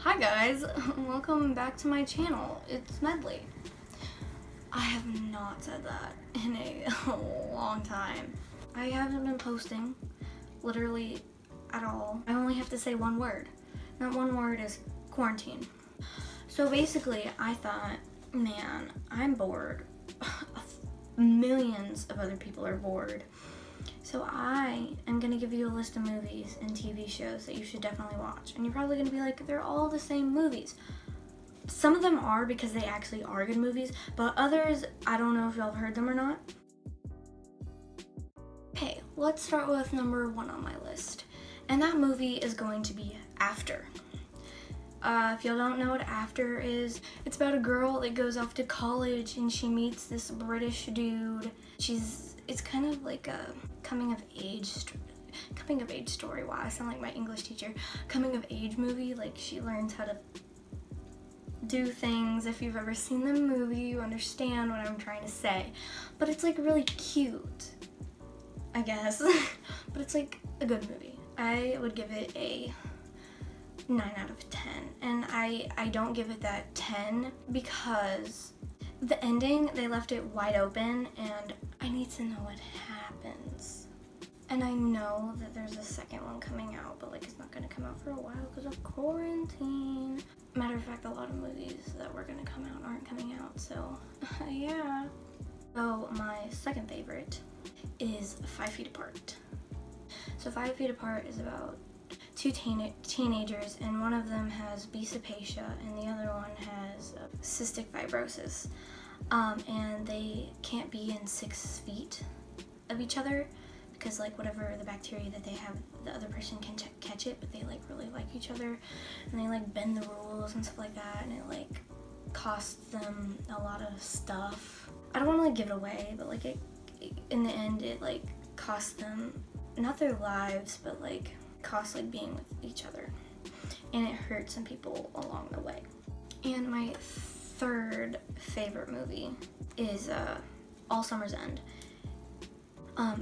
Hi guys, welcome back to my channel. It's Medley. I have not said that in a long time. I haven't been posting literally at all. I only have to say one word. That one word is quarantine. So basically I thought, man, I'm bored. Millions of other people are bored. So I am going to give you a list of movies and TV shows that you should definitely watch. And you're probably going to be like, they're all the same movies. Some of them are because they actually are good movies, but others, I don't know if y'all have heard them or not. Okay, let's start with number 1 on my list. And that movie is going to be After. If y'all don't know what After is, it's about a girl that goes off to college and she meets this British dude. It's kind of like a coming of age story. Wow, I sound like my English teacher. Coming of age movie, like she learns how to do things. If you've ever seen the movie, you understand what I'm trying to say. But it's like really cute, I guess. But it's like a good movie. I would give it a 9 out of 10. And I don't give it that 10 because the ending, they left it wide open and I need to know what happens. And I know that there's a second one coming out, but like it's not gonna come out for a while because of quarantine. Matter of fact, a lot of movies that were gonna come out aren't coming out, so yeah. So my second favorite is 5 Feet Apart. So 5 Feet Apart is about two teenagers, and one of them has Bisaphasia and the other one has cystic fibrosis. And they can't be in 6 feet of each other because like whatever the bacteria that they have, the other person can catch it, but they like really like each other and they like bend the rules and stuff like that, and it like costs them a lot of stuff. I don't want to like give it away, but like it in the end it like costs them not their lives, but like costs like being with each other, and it hurts some people along the way. And my third favorite movie is All Summer's End.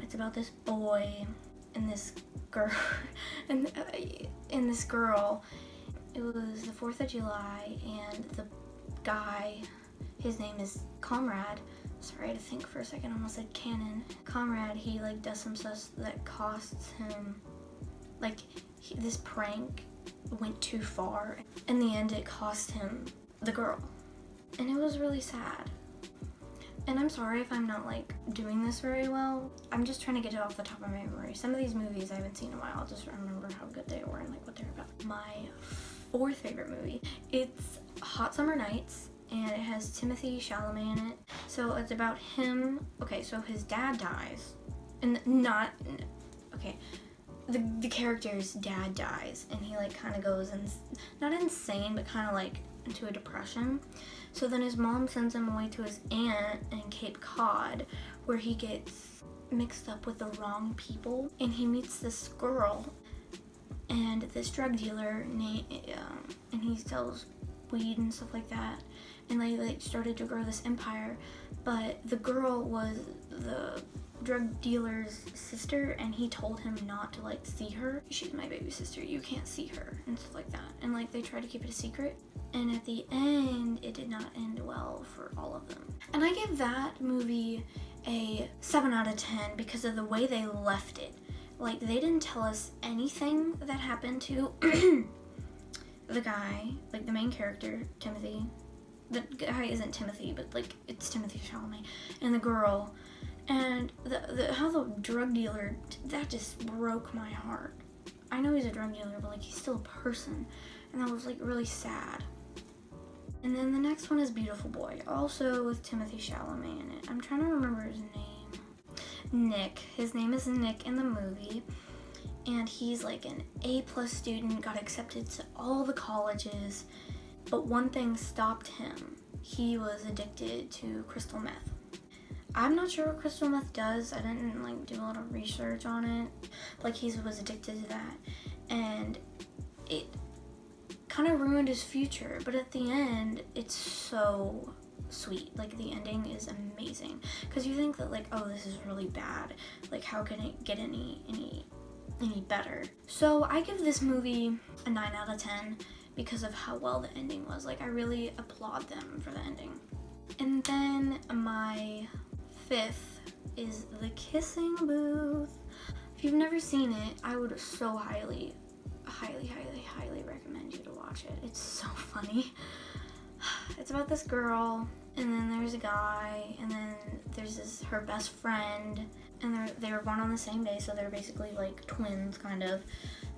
It's about this boy and this girl, and this girl. It was the 4th of July, and the guy, his name is Conrad. Sorry, I had to think for a second. I almost said Cannon. Conrad, he like does some stuff that costs him, like this prank went too far. In the end, it cost him the girl. And it was really sad. And I'm sorry if I'm not like doing this very well. I'm just trying to get it off the top of my memory. Some of these movies I haven't seen in a while. I'll just remember how good they were and like what they're about. My 4th favorite movie, it's Hot Summer Nights, and it has Timothy Chalamet in it. So it's about him. Okay, so his dad dies, and the character's dad dies, and he like kind of goes not insane, but kind of like into a depression. So then his mom sends him away to his aunt in Cape Cod, where he gets mixed up with the wrong people, and he meets this girl and this drug dealer and he sells weed and stuff like that, and they like started to grow this empire. But the girl was the drug dealer's sister, and he told him not to like see her. She's my baby sister, you can't see her, and stuff like that. And like they tried to keep it a secret, and at the end it did not end well for all of them. And I give that movie a 7 out of 10 because of the way they left it. Like they didn't tell us anything that happened to the guy, like the main character, Timothy. The guy isn't Timothy, but like it's Timothy Chalamet, and the girl. And how the drug dealer, that just broke my heart. I know he's a drug dealer, but like he's still a person, and that was like really sad. And then the next one is Beautiful Boy, also with Timothy Chalamet in it. I'm trying to remember his name. Nick. His name is Nick in the movie, and he's like an A+ student, got accepted to all the colleges, but one thing stopped him. He was addicted to crystal meth. I'm not sure what crystal meth does. I didn't like do a lot of research on it. Like he was addicted to that, and it kind of ruined his future. But at the end, it's so sweet. Like the ending is amazing because you think that like, oh, this is really bad. Like how can it get any better? So I give this movie a 9 out of 10 because of how well the ending was. Like, I really applaud them for the ending. And then my 5th is The Kissing Booth. If you've never seen it, I would so highly recommend you to watch it. It's so funny. It's about this girl, and then there's a guy, and then there's her best friend, and they were born on the same day, so they're basically like twins, kind of.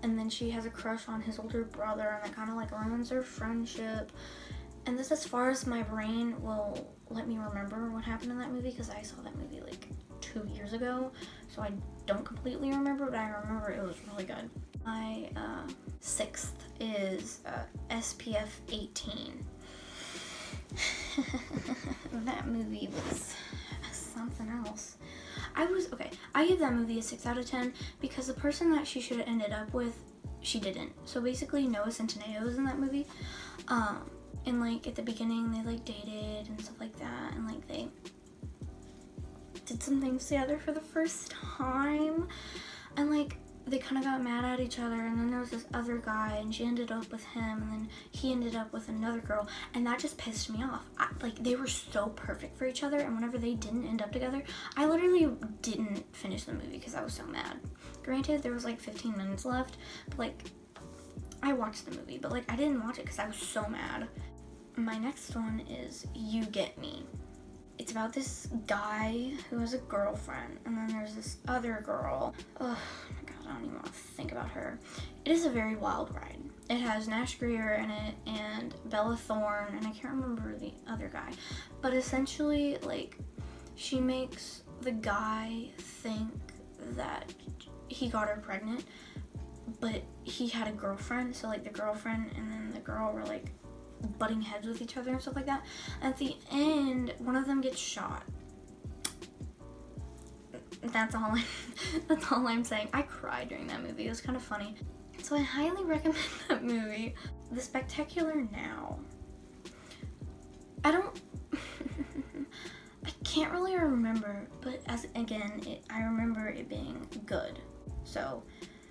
And then she has a crush on his older brother, and that kind of like ruins their friendship. And this is as far as my brain will let me remember what happened in that movie, because I saw that movie like 2 years ago, so I don't completely remember, but I remember it was really good. My 6th is SPF 18. That movie was something else. I give that movie a 6 out of 10 because the person that she should have ended up with, she didn't. So basically Noah Centineo was in that movie. And like at the beginning they like dated and stuff like that, and like they did some things together for the first time, and like they kind of got mad at each other, and then there was this other guy, and she ended up with him, and then he ended up with another girl, and that just pissed me off. Like, they were so perfect for each other, and whenever they didn't end up together, I literally didn't finish the movie because I was so mad. Granted, there was like 15 minutes left, but like, I watched the movie, but like, I didn't watch it because I was so mad. My next one is You Get Me. It's about this guy who has a girlfriend, and then there's this other girl. Oh my god, I don't even want to think about her. It is a very wild ride. It has Nash Grier in it and Bella Thorne, and I can't remember the other guy. But essentially, like, she makes the guy think that he got her pregnant, but he had a girlfriend, so like the girlfriend and then the girl were like butting heads with each other and stuff like that. At the end, one of them gets shot. That's all I'm saying. I cried during that movie. It was kind of funny. So I highly recommend that movie. The Spectacular Now. I can't really remember, but I remember it being good. So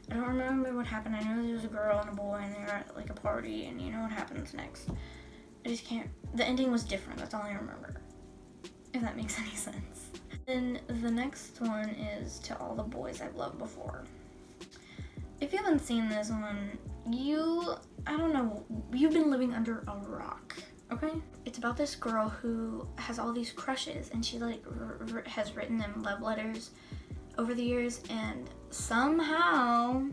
I don't remember what happened. I know there was a girl and a boy, and they were at like a party, and you know what happens next. I just can't. The ending was different. That's all I remember. If that makes any sense. Then the next one is To All the Boys I've Loved Before. If you haven't seen this one, I don't know, you've been living under a rock, okay? It's about this girl who has all these crushes, and she like has written them love letters over the years, and somehow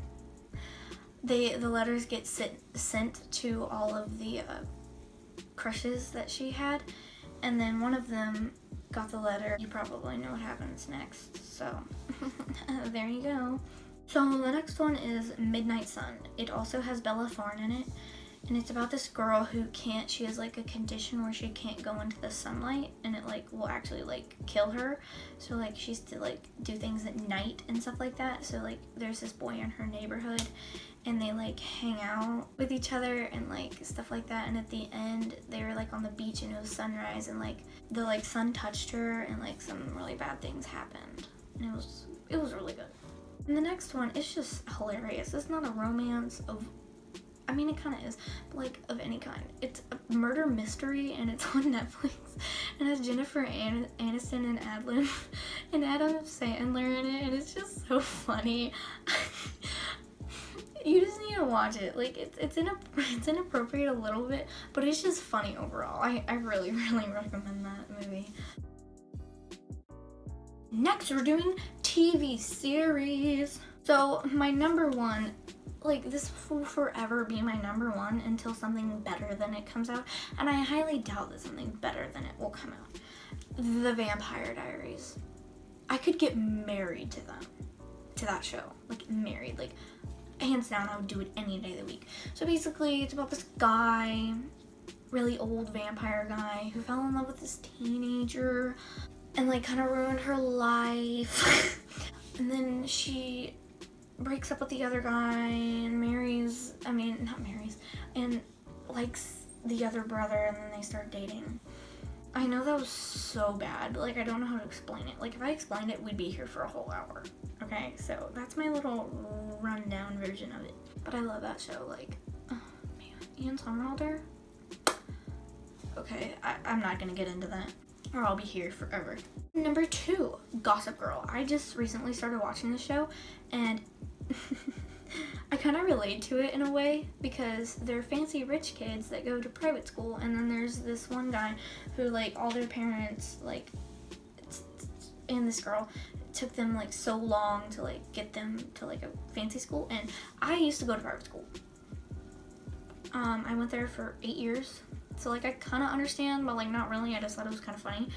the letters get sent to all of the crushes that she had, and then one of them got the letter. You probably know what happens next, so there you go. So the next one is Midnight Sun. It also has Bella Thorne in it, and it's about this girl who she has like a condition where she can't go into the sunlight, and it like will actually like kill her. So like she has to like do things at night and stuff like that. So like there's this boy in her neighborhood, and they like hang out with each other and like stuff like that. And at the end, they were like on the beach, and it was sunrise, and like the like sun touched her, and like some really bad things happened, and it was really good. And the next one is just hilarious. It's not a romance I mean, it kind of is, but like of any kind. It's a murder mystery, and it's on Netflix. It has Jennifer Aniston and Adam Sandler in it, and it's just so funny. You just need to watch it. Like it's inappropriate a little bit, but it's just funny overall. I really recommend that movie. Next, we're doing TV series. So my number one, like this will forever be my number one until something better than it comes out, and I highly doubt that something better than it will come out. The Vampire Diaries. I could get married to that show. Like married, like hands down, I would do it any day of the week. So basically, it's about this guy, really old vampire guy, who fell in love with this teenager and like kind of ruined her life. And then she breaks up with the other guy and and likes the other brother, and then they start dating. I know that was so bad, but like I don't know how to explain it. Like if I explained it, we'd be here for a whole hour. Okay, so that's my little rundown version of it. But I love that show. Like, oh man, Ian Somerhalder? Okay, I'm not gonna get into that, or I'll be here forever. Number 2, Gossip Girl. I just recently started watching the show, and I kind of relate to it in a way because they're fancy rich kids that go to private school, and then there's this one guy who, like, all their parents, like, and this girl took them, like, so long to, like, get them to, like, a fancy school. And I used to go to private school. I went there for 8 years, so, like, I kind of understand, but, like, not really. I just thought it was kind of funny.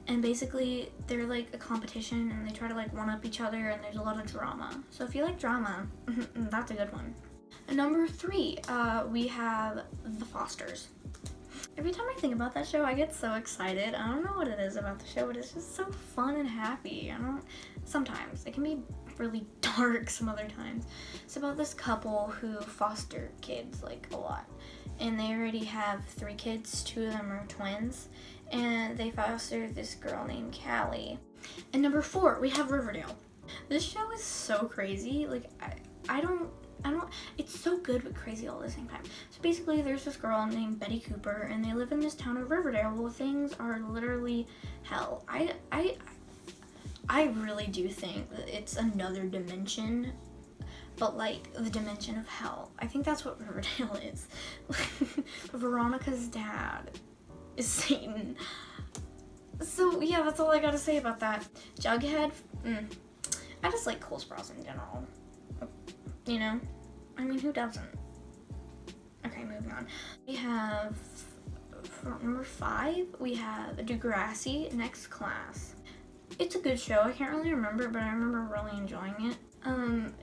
And basically they're like a competition, and they try to, like, one up each other, and there's a lot of drama. So if you like drama, that's a good one. And number 3, we have The Fosters. Every time I think about that show, I get so excited. I don't know what it is about the show, but it's just so fun and happy. Sometimes it can be really dark some other times. It's about this couple who foster kids, like, a lot. And they already have 3 kids, 2 of them are twins. And they fostered this girl named Callie. And number 4, we have Riverdale. This show is so crazy. Like, I don't, it's so good but crazy all at the same time. So basically there's this girl named Betty Cooper, and they live in this town of Riverdale where things are literally hell. I really do think that it's another dimension, but, like, the dimension of hell. I think that's what Riverdale is. Veronica's dad is Satan. So yeah, that's all I gotta say about that. Jughead, I just like Cole Sprouse in general. You know? I mean, who doesn't? Okay, moving on. We have, for number 5, we have Degrassi Next Class. It's a good show. I can't really remember, but I remember really enjoying it.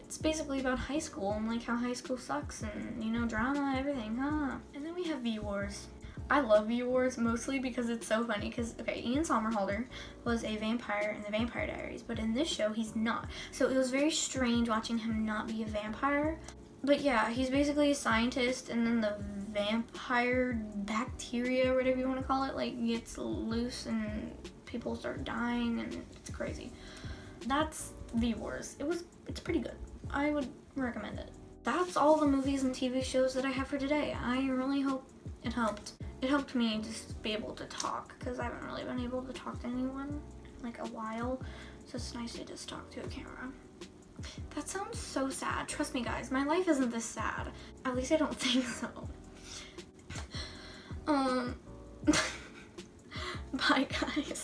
It's basically about high school and, like, how high school sucks and, you know, drama, everything, huh? And then we have V-Wars. I love V-Wars mostly because it's so funny because, okay, Ian Somerhalder was a vampire in the Vampire Diaries, but in this show, he's not. So it was very strange watching him not be a vampire. But yeah, he's basically a scientist, and then the vampire bacteria, whatever you want to call it, like, gets loose and people start dying, and it's crazy. That's V-Wars. It's pretty good. I would recommend it. That's all the movies and TV shows that I have for today. I really hope it helped. It helped me just be able to talk, because I haven't really been able to talk to anyone in, like, a while. So it's nice to just talk to a camera. That sounds so sad. Trust me, guys, my life isn't this sad. At least I don't think so. Bye, guys.